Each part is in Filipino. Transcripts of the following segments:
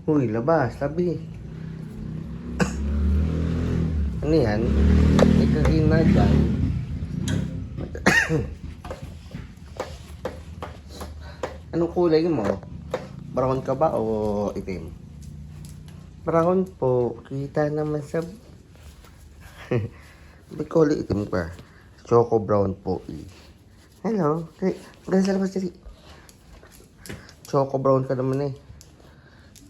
Huy, labas, labi. Ano yan? May kakina dyan. Anong kulay mo? Brown ka ba o itim? Brown po. Kita naman sa... May kulay itim ka. Choco brown po eh. Hello. Hey, gano'n sa labas dali. Choco brown ka naman eh.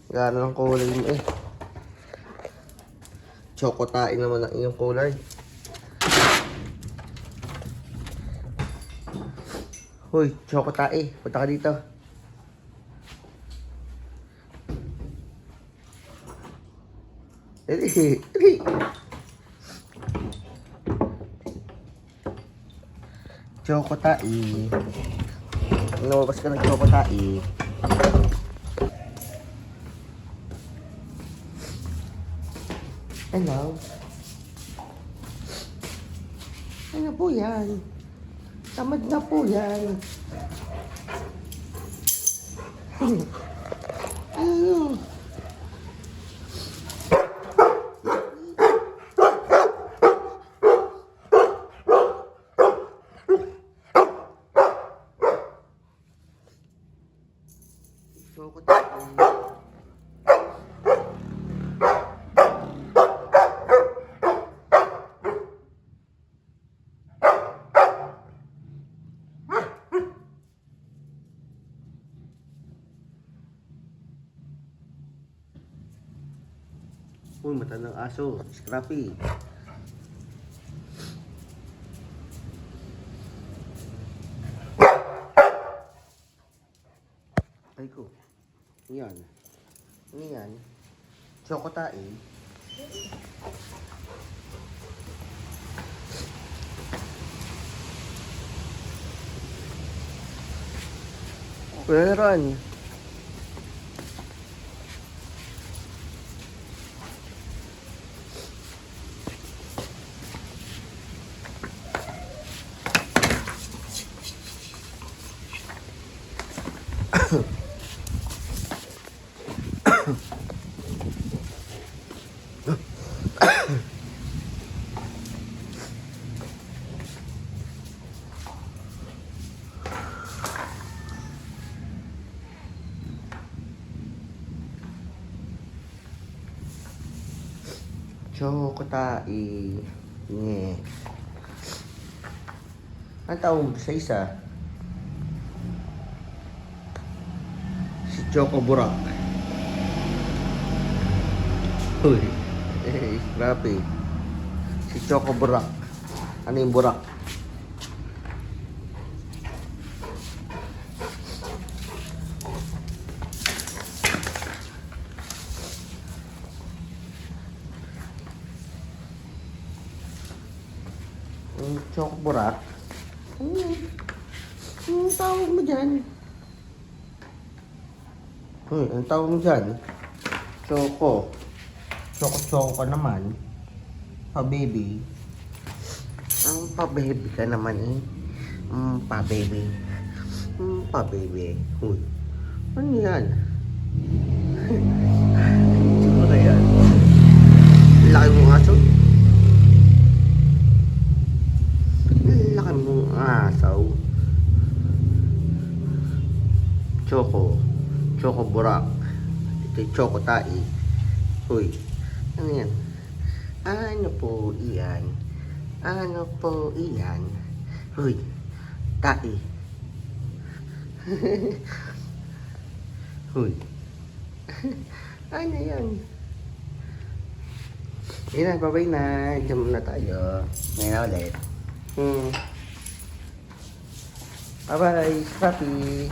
Gano'n ang kulay mo eh. Choco tae naman ang iyong kulay. Hoy, choco tae. Punta ka dito. Dali, dali. Choco tae. Lumabas ka ng choco tae. Hello. Ano po yan? Tamad na po yan. Ano? Choco tae. Uy, matandang aso. Scrappy. Ay ko. Yan. Yan. Choco tae. Meron. Choco tae. Nye. Ang tawag mo sa isa? Si Choco Burak. Uy. Scrappy. Si Choco Burak. Ano yung burak? Choco Burak. Ang tawag mo dyan? Ang tawag mo dyan? Choco. Choco ka naman. Pa-baby. Ang pa-baby ka naman eh. Pa-baby. Pa-baby. Uy. Ano yan? Siguro na yan. Laki mong aso. Laki mong asaw. Choco. Choco Burak. Ito yung Choco tae. Uy. Ano yan? Ano po iyan? Ano po iyan? Uy. Tae. Uy. Ano yan? Yun na, babay na. Diyan na tayo. Ngayon na ulit. Bye-bye. Happy.